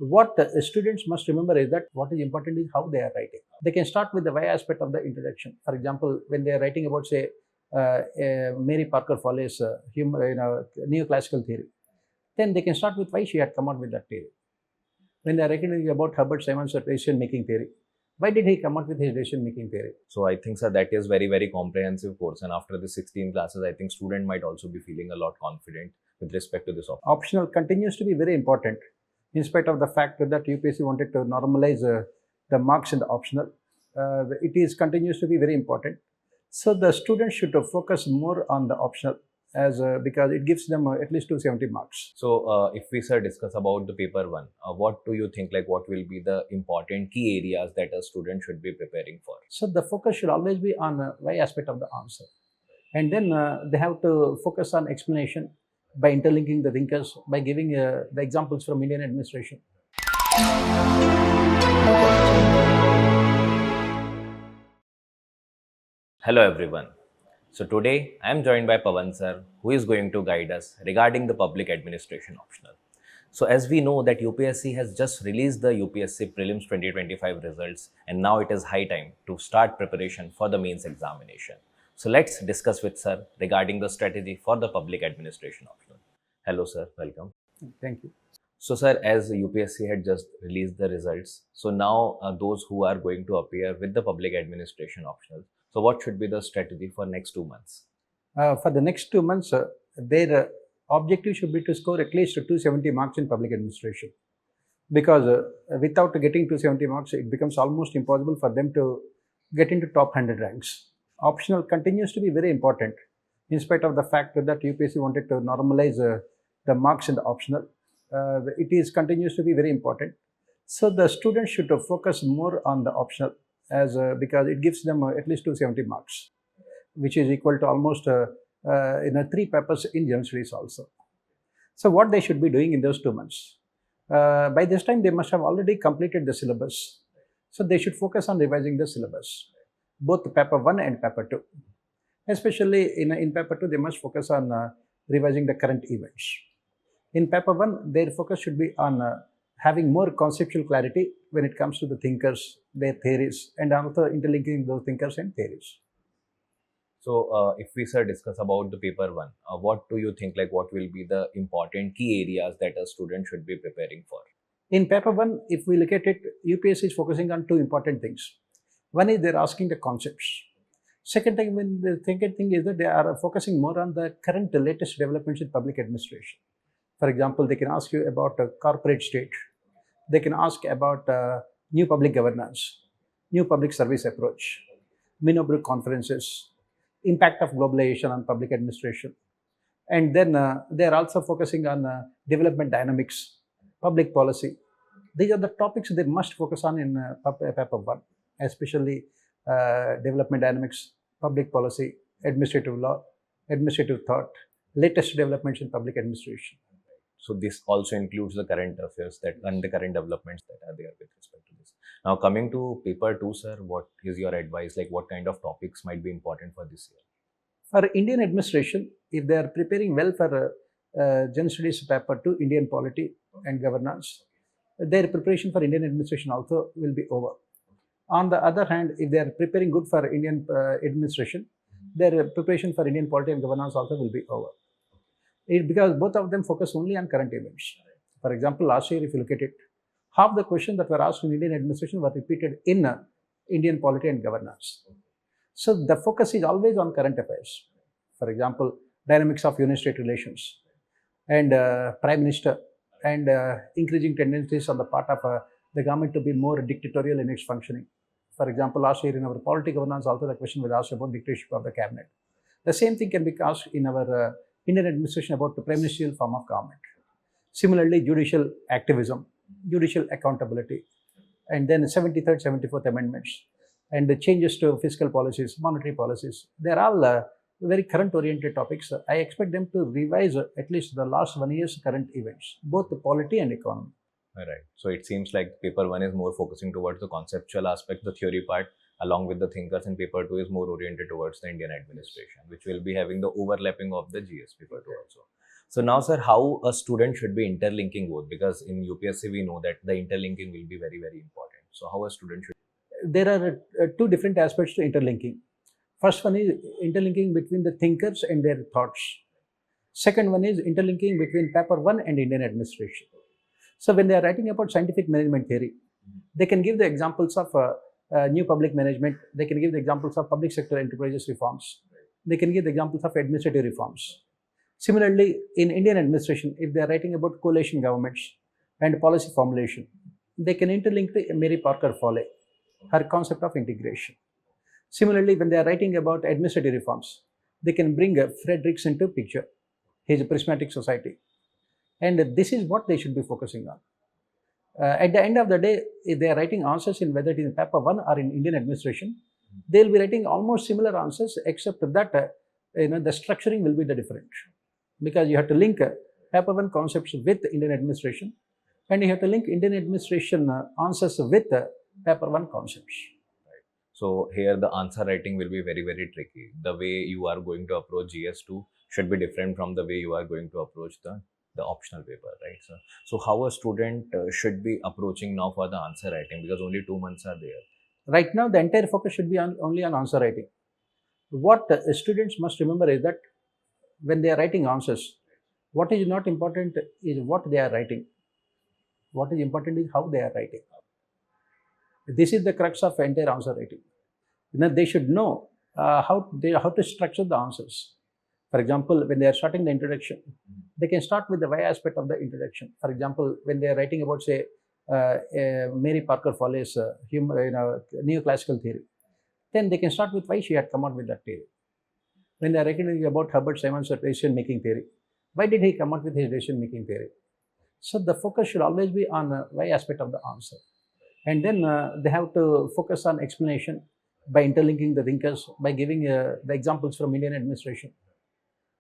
What students must remember is that what is important is how they are writing. They can start with the why aspect of the introduction. For example, when they are writing about, say, Mary Parker Foley's neoclassical theory, then they can start with why she had come out with that theory. When they are writing about Herbert Simon's decision-making theory, why did he come out with his decision-making theory? So I think, sir, that is very, very comprehensive course. And after the 16 classes, I think student might also be feeling a lot confident with respect to this option. Optional continues to be very important, in spite of the fact that UPSC wanted to normalize the marks in the optional. It is continues to be very important. So the students should focus more on the optional because it gives them at least 270 marks. So if we, sir, discuss about the paper one, what do you think, like what will be the important key areas that a student should be preparing for? So the focus should always be on why aspect of the answer. And then they have to focus on explanation by interlinking the thinkers, by giving the examples from Indian administration. Hello everyone. So today I am joined by Pawan sir, who is going to guide us regarding the public administration optional. So as we know that UPSC has just released the UPSC Prelims 2025 results, and now it is high time to start preparation for the mains examination. So let's discuss with sir regarding the strategy for the public administration optional. Hello sir, welcome. Thank you. So sir, as UPSC had just released the results, so now those who are going to appear with the public administration optional, so what should be the strategy for next 2 months? For the next 2 months, their objective should be to score at least 270 marks in public administration. Because without getting 270 marks, it becomes almost impossible for them to get into top 100 ranks. Optional continues to be very important, in spite of the fact that UPSC wanted to normalize the marks in the optional. It is continues to be very important. So the students should focus more on the optional because it gives them at least 270 marks, which is equal to almost 3 papers in general studies also. So what they should be doing in those 2 months? By this time, they must have already completed the syllabus. So they should focus on revising the syllabus, both paper 1 and paper 2. Especially in paper 2, they must focus on revising the current events. In paper 1, their focus should be on having more conceptual clarity when it comes to the thinkers, their theories, and also interlinking those thinkers and theories. So if we, sir, discuss about the paper one, what do you think, like what will be the important key areas that a student should be preparing for? In paper 1, if we look at it, UPSC is focusing on 2 important things. One is they're asking the concepts. Second thing is that they are focusing more on the current latest developments in public administration. For example, they can ask you about a corporate state. They can ask about new public governance, new public service approach, Minobrook conferences, impact of globalization on public administration. And then they are also focusing on development dynamics, public policy. These are the topics they must focus on in paper 1, especially development dynamics, public policy, administrative law, administrative thought, latest developments in public administration. So this also includes the current affairs and the current developments that are there with respect to this. Now coming to paper 2, sir, what is your advice? Like what kind of topics might be important for this year? For Indian administration, if they are preparing well for General Studies paper 2, Indian polity and governance, their preparation for Indian administration also will be over. On the other hand, if they are preparing good for Indian administration, their preparation for Indian polity and governance also will be over. Because both of them focus only on current events. For example, last year, if you look at it, half the questions that were asked in Indian administration were repeated in Indian polity and governance. So the focus is always on current affairs. For example, dynamics of Union-State relations and Prime Minister and increasing tendencies on the part of the government to be more dictatorial in its functioning. For example, last year in our polity governance, also the question was asked about dictatorship of the cabinet. The same thing can be asked in our Indian administration about the prime ministerial form of government. Similarly, judicial activism, judicial accountability, and then 73rd, 74th amendments, and the changes to fiscal policies, monetary policies. They're all very current-oriented topics. I expect them to revise at least the last 1 year's current events, both the polity and economy. All right. So it seems like paper 1 is more focusing towards the conceptual aspect, the theory part, along with the thinkers, and paper 2 is more oriented towards the Indian administration, which will be having the overlapping of the GS paper 2 also. So now, sir, how a student should be interlinking both? Because in UPSC we know that the interlinking will be very, very important. So how a student should? There are two different aspects to interlinking. First one is interlinking between the thinkers and their thoughts. Second one is interlinking between paper 1 and Indian administration. So when they are writing about scientific management theory, they can give the examples of new public management. They can give the examples of public sector enterprises reforms. They can give the examples of administrative reforms. Similarly, in Indian administration, if they are writing about coalition governments and policy formulation, they can interlink to Mary Parker Foley, her concept of integration. Similarly, when they are writing about administrative reforms, they can bring Frederickson into picture, his prismatic society. And this is what they should be focusing on. At the end of the day, if they are writing answers in whether it is in paper 1 or in Indian administration, they will be writing almost similar answers, except that the structuring will be the different. Because you have to link paper 1 concepts with Indian administration, and you have to link Indian administration answers with paper 1 concepts. So here the answer writing will be very, very tricky. The way you are going to approach GS2 should be different from the way you are going to approach the optional paper, right? So how a student should be approaching now for the answer writing, because only 2 months are there. Right now, the entire focus should be only on answer writing. What students must remember is that when they are writing answers, what is not important is what they are writing. What is important is how they are writing. This is the crux of entire answer writing. They should know how to structure the answers. For example, when they are starting the introduction, they can start with the why aspect of the introduction. For example, when they are writing about, say, Mary Parker Foley's neoclassical theory, then they can start with why she had come out with that theory. When they are writing about Herbert Simon's decision-making theory, why did he come out with his decision-making theory? So the focus should always be on why aspect of the answer. And then they have to focus on explanation by interlinking the thinkers, by giving the examples from Indian administration.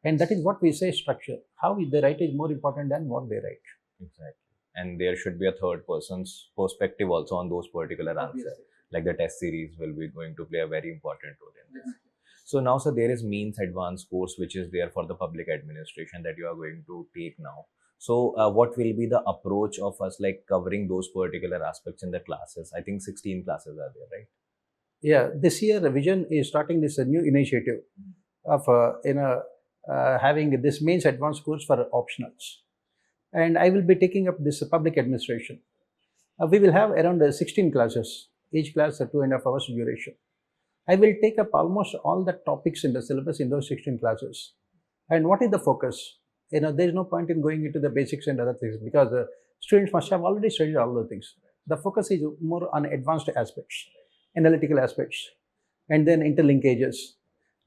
And that is what we say structure. How they write is more important than what they write. Exactly. And there should be a third person's perspective also on those particular answers. Like the test series will be going to play a very important role in this. So now, sir, there is means advanced course which is there for the public administration that you are going to take now. So what will be the approach of us like covering those particular aspects in the classes? I think 16 classes are there, right? Yeah, this year Vision is starting this new initiative of having this means advanced course for optionals. And I will be taking up this public administration. We will have around 16 classes, each class 2.5 hours duration. I will take up almost all the topics in the syllabus in those 16 classes. And what is the focus? There is no point in going into the basics and other things, because students must have already studied all the things. The focus is more on advanced aspects, analytical aspects, and then interlinkages,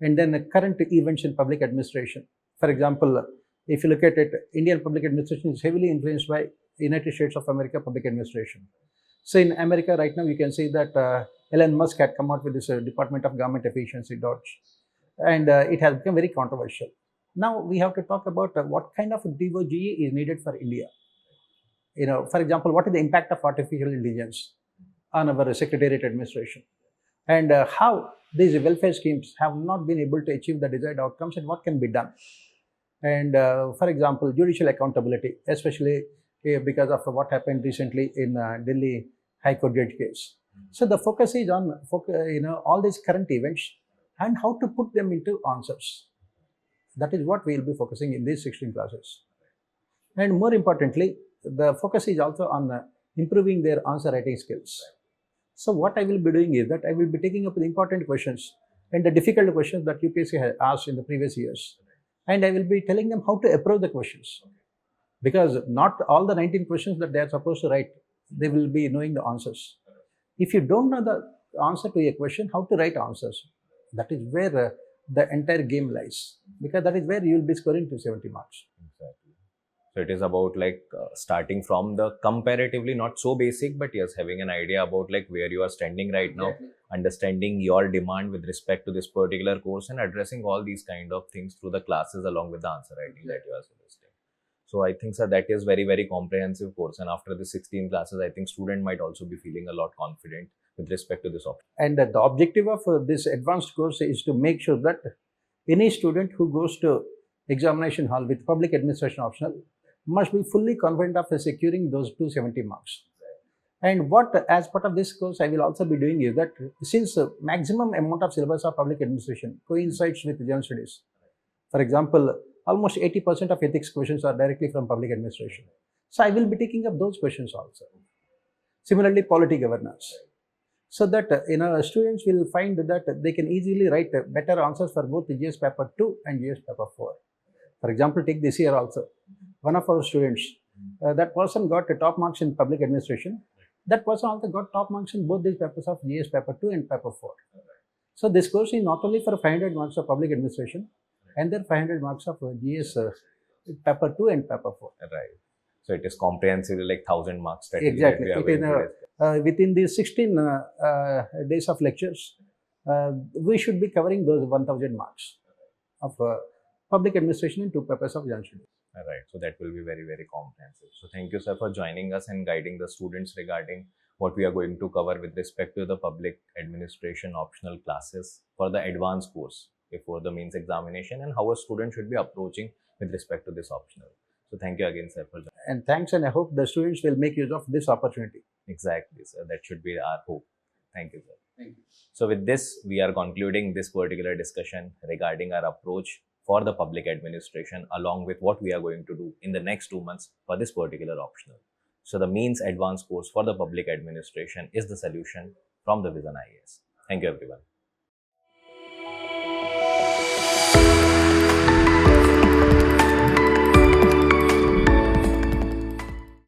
and then the current events in public administration. For example, if you look at it, Indian public administration is heavily influenced by United States of America public administration. So in America right now, you can see that Elon Musk had come out with this Department of Government Efficiency, DOGE, and it has become very controversial. Now we have to talk about what kind of DOGE is needed for India. For example, what is the impact of artificial intelligence on our secretariat administration, and how these welfare schemes have not been able to achieve the desired outcomes, and what can be done. And for example, judicial accountability, especially because of what happened recently in Delhi High Court judge case. So the focus is on all these current events and how to put them into answers. That is what we will be focusing in these 16 classes. And more importantly, the focus is also on improving their answer writing skills. So what I will be doing is that I will be taking up the important questions and the difficult questions that UPSC has asked in the previous years. And I will be telling them how to approach the questions. Because not all the 19 questions that they are supposed to write, they will be knowing the answers. If you don't know the answer to a question, how to write answers, that is where the entire game lies. Because that is where you will be scoring 270 marks. Exactly. So it is about like starting from the comparatively not so basic, but yes, having an idea about like where you are standing right now, understanding your demand with respect to this particular course, and addressing all these kind of things through the classes along with the answer writing that you are suggesting. So I think, sir, that is very, very comprehensive course. And after the 16 classes, I think student might also be feeling a lot confident with respect to this option. And the objective of this advanced course is to make sure that any student who goes to examination hall with public administration optional must be fully confident of securing those 270 marks. And what, as part of this course, I will also be doing is that since maximum amount of syllabus of public administration coincides with general studies, for example, almost 80% of ethics questions are directly from public administration. So I will be taking up those questions also. Similarly, polity governance. So that students will find that they can easily write better answers for both the GS paper 2 and GS paper 4. For example, take this year also. One of our students, that person got top marks in public administration. That person also got top marks in both these papers of GS paper 2 and paper 4. So this course is not only for 500 marks of public administration, and then 500 marks of GS paper 2 and paper 4. Right. So it is comprehensively like 1,000 marks that Exactly. we are going to discuss. Within these 16 days of lectures, we should be covering those 1,000 marks of public administration in 2 papers of general studies. Right. So that will be very, very comprehensive. So thank you, sir, for joining us and guiding the students regarding what we are going to cover with respect to the public administration optional classes for the advanced course before the mains examination and how a student should be approaching with respect to this optional. So thank you again, sir, for joining. And thanks, and I hope the students will make use of this opportunity. Exactly, sir. That should be our hope. Thank you, sir. Thank you. So with this, we are concluding this particular discussion regarding our approach for the public administration along with what we are going to do in the next 2 months for this particular optional. So the means advanced course for the public administration is the solution from the Vision IAS. Thank you, everyone.